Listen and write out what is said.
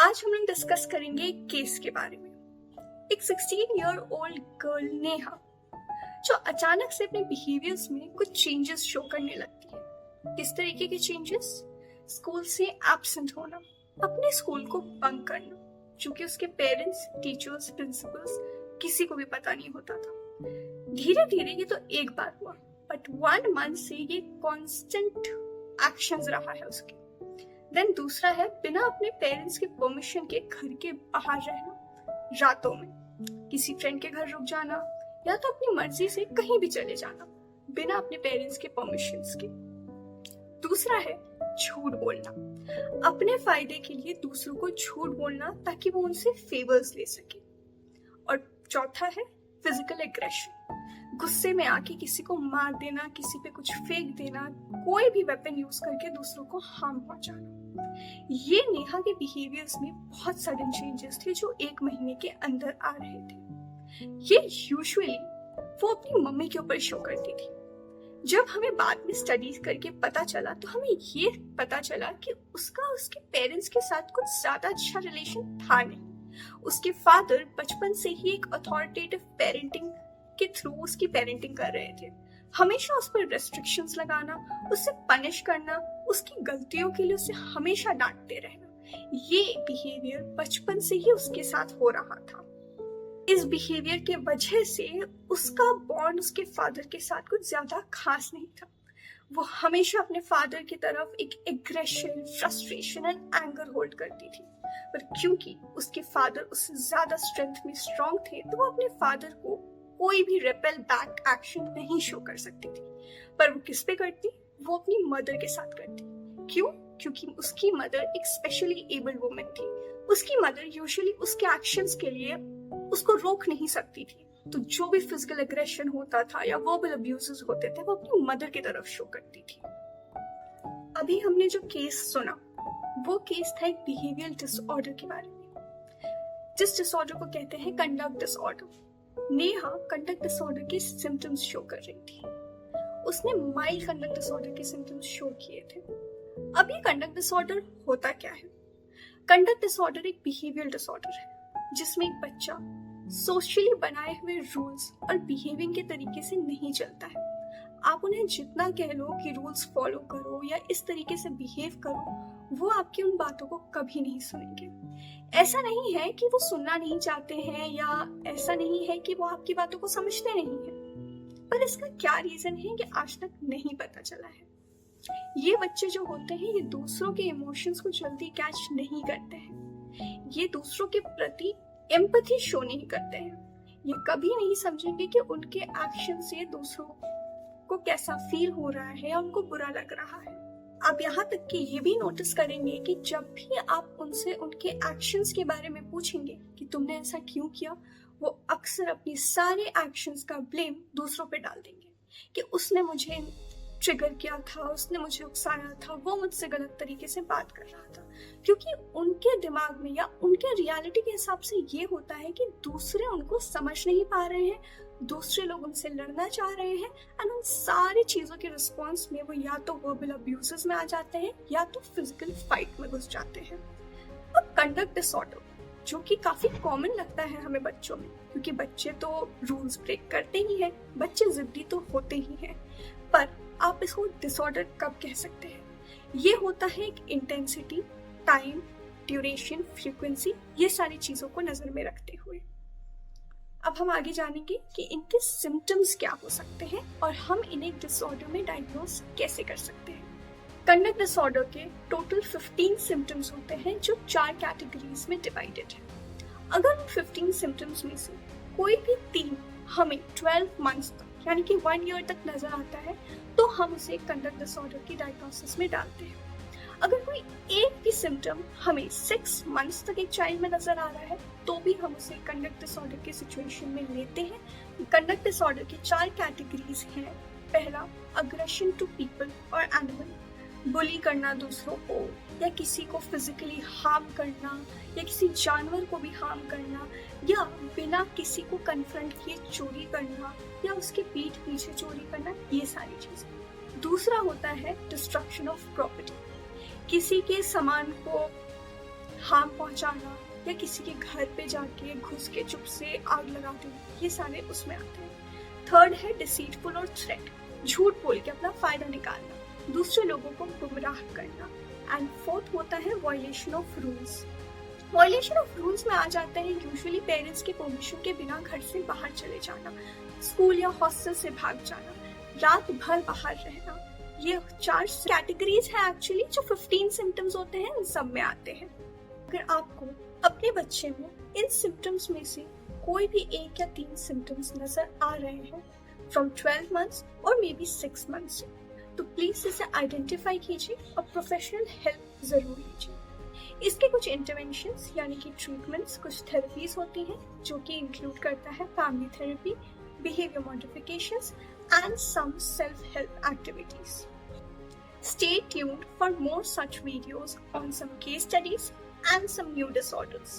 आज हम लोग डिस्कस करेंगे एक केस के बारे में। एक 16 ईयर ओल्ड गर्ल नेहा जो अचानक से अपने बिहेवियर्स में कुछ चेंजेस शो करने लगती है। किस तरीके के चेंजेस? स्कूल से एब्सेंट होना, अपने स्कूल को बंक करना, जो कि उसके पेरेंट्स, टीचर्स, प्रिंसिपल्स किसी को भी पता नहीं होता था। धीरे धीरे ये तो एक बार हुआ, बट 1 मंथ से ये कॉन्स्टेंट एक्शंस रहा है उसके। देन दूसरा है बिना अपने पेरेंट्स के परमिशन के घर के बाहर रहना, रातों में किसी फ्रेंड के घर रुक जाना या तो अपनी मर्जी से कहीं भी चले जाना बिना अपने पेरेंट्स के परमिशंस के। दूसरा है झूठ बोलना, अपने फायदे के लिए दूसरों को झूठ बोलना ताकि वो उनसे फेवर्स ले सके। और चौथा है फिजिकल एग्रेशन, गुस्से में आके किसी को मार देना, किसी पे कुछ फेंक देना, कोई भी वेपन यूज करके दूसरों को हार्म पहुंचाना। ये नेहा के बिहेवियर्स में बहुत सडन चेंजेस थे जो 1 महीने के अंदर आ रहे थे। ये यूजुअली वो अपनी मम्मी के ऊपर शो करती थी। जब हमें बाद में स्टडीज करके पता चला तो हमें ये पता चला कि उसका उसके पेरेंट्स के साथ कुछ ज्यादा अच्छा रिलेशन था नहीं। उसके फादर बचपन से ही एक अथॉरिटेटिव पेरेंटिंग के थ्रू उसकी पेरेंटिंग कर रहे थे। हमेशा उस पर रेस्ट्रिक्शंस लगाना, उसे पनिश करना, उसकी गलतियों के लिए उसे हमेशा डांटते रहना, ये बिहेवियर बचपन से ही उसके साथ हो रहा था। इस बिहेवियर के वजह से उसका बॉन्ड उसके फादर के साथ कुछ ज्यादा खास नहीं था। वो हमेशा अपने फादर की तरफ एक aggression, frustration and anger hold करती थी। पर क्योंकि उसके फादर उससे ज्यादा स्ट्रेंथ में स्ट्रांग थे तो वो अपने फादर को कोई भी रेपेल बैक एक्शन नहीं शो कर सकती थी। पर वो किस पे करती? वो अपनी मदर के साथ करती। क्यों? क्योंकि उसकी मदर एक स्पेशली एबल्ड वुमन थी। उसकी मदर यूजुअली उसके एक्शंस के लिए उसको रोक नहीं सकती थी, तो जो भी फिजिकल एग्रेशन होता था या वर्बल अब्यूजेस होते थे वो अपनी मदर की तरफ शो करती थी। अभी हमने जो केस सुना वो केस था एक बिहेवियरल डिसऑर्डर के बारे में। जिस डिसऑर्डर को कहते हैं conduct disorder. Neha conduct disorder के सिम्टम्स शो कर रही थी। उसने माइल्ड कंडक्ट डिसऑर्डर के सिम्टम्स शो किए थे। अब ये कंडक्ट डिसऑर्डर होता क्या है? कंडक्ट डिसऑर्डर एक बिहेवियरल डिसऑर्डर है जिसमें एक बच्चा सोशली बनाए हुए रूल्स और बिहेविंग के तरीके से नहीं चलता है। आप उन्हें जितना कह लो कि रूल्स फॉलो करो या इस तरीके से बिहेव करो, वो आपकी उन बातों को कभी नहीं सुनेंगे। ऐसा नहीं है कि वो सुनना नहीं चाहते हैं या ऐसा नहीं है कि वो आपकी बातों को समझते नहीं है, पर इसका क्या रीजन है कि आज तक नहीं पता चला है। ये बच्चे जो होते हैं ये दूसरों के इमोशंस को जल्दी कैच नहीं करते हैं। ये दूसरों के प्रति एम्पैथी शो नहीं करते हैं। ये कभी नहीं समझेंगे कि उनके एक्शन से दूसरों को कैसा फील हो रहा है या उनको बुरा लग रहा है। आप यहाँ तक कि ये भी नोटिस करेंगे कि जब भी आप उनसे उनके एक्शंस के बारे में पूछेंगे कि तुमने ऐसा क्यों किया, वो अक्सर अपनी सारे एक्शंस का ब्लेम दूसरों पे डाल देंगे कि उसने मुझे ट्रिगर किया था, उसने मुझे उकसाया था, वो मुझसे गलत तरीके से बात कर रहा था। क्योंकि उनके दिमाग में या उनके रियलिटी के हिसाब से ये होता है कि दूसरे उनको समझ नहीं पा रहे हैं, दूसरे लोग उनसे लड़ना चाह रहे हैं एंड उन सारी चीजों के रिस्पॉन्स में वो या तो वर्बल अब्यूजेस में आ जाते हैं या तो फिजिकल फाइट में घुस जाते हैं। अब कंडक्ट डिसऑर्डर जो कि काफी कॉमन लगता है हमें बच्चों में, क्योंकि बच्चे तो रूल्स ब्रेक करते ही हैं, बच्चे जिद्दी तो होते ही हैं, पर आप इसको डिसऑर्डर कब कह सकते हैं? ये होता है एक इंटेंसिटी, टाइम, ड्यूरेशन, फ्रीक्वेंसी, ये सारी चीजों को नजर में रखते हुए। अब हम आगे जानेंगे कि इनके सिम्टम्स क्या हो सकते हैं और हम इन्हें डिसऑर्डर में डायग्नोज कैसे कर सकते हैं। कंडक्ट डिसऑर्डर के टोटल 15 सिम्टम्स होते हैं जो 4 कैटेगरीज में डिवाइडेड है। अगर उन 15 सिम्टम्स में से कोई भी 3 हमें 12 मंथ्स तक यानी कि 1 ईयर तक नजर आता है तो हम उसे कंडक्ट डिसऑर्डर की डायग्नोसिस में डालते हैं। अगर कोई एक भी सिम्टम हमें 6 मंथ्स तक एक चाइल्ड में नजर आ रहा है तो भी हम उसे कंडक्ट डिसऑर्डर के सिचुएशन में लेते हैं। कंडक्ट डिसऑर्डर की 4 कैटेगरीज हैं। पहला, अग्रेशन टू पीपल और एनिमल, बुली करना दूसरों को या किसी को फिजिकली हार्म करना या किसी जानवर को भी हार्म करना या बिना किसी को कन्फ्रंट किए चोरी करना या उसके पीठ पीछे चोरी करना, ये सारी चीजें। दूसरा होता है डिस्ट्रक्शन ऑफ प्रॉपर्टी, किसी के सामान को हार्म पहुंचाना या किसी के घर पे जाके घुस के चुप से आग लगा देना, ये सारे उसमें आते हैं। थर्ड है डिसीटफुल और थ्रेट, झूठ बोल के अपना फायदा निकालना, दूसरे लोगों को गुमराह करना। एंड फोर्थ होता है violation of rules. Violation of rules में आ जाता है यूजुअली पेरेंट्स के परमिशन के बिना घर से बाहर चले जाना, स्कूल या हॉस्टल से भाग जाना, रात भर बाहर रहना। ये 4 कैटेगरीज है एक्चुअली, जो 15 सिम्टम्स होते हैं इन सब में आते हैं। अगर आपको अपने बच्चे में इन सिम्टम्स में से कोई भी 1 या 3 सिम्टम्स नजर आ रहे हैं फ्रॉम 12 मंथ्स और मे बी 6 मंथ्स, तो प्लीज इसे आइडेंटिफाई कीजिए और प्रोफेशनल हेल्प जरूर लीजिए। इसके कुछ इंटरवेंशंस यानी कि ट्रीटमेंट्स, कुछ थेरेपीज होती हैं जो कि इंक्लूड करता है family therapy, behavior modifications, and some self-help activities. Stay tuned for more such videos on some case studies and some new disorders.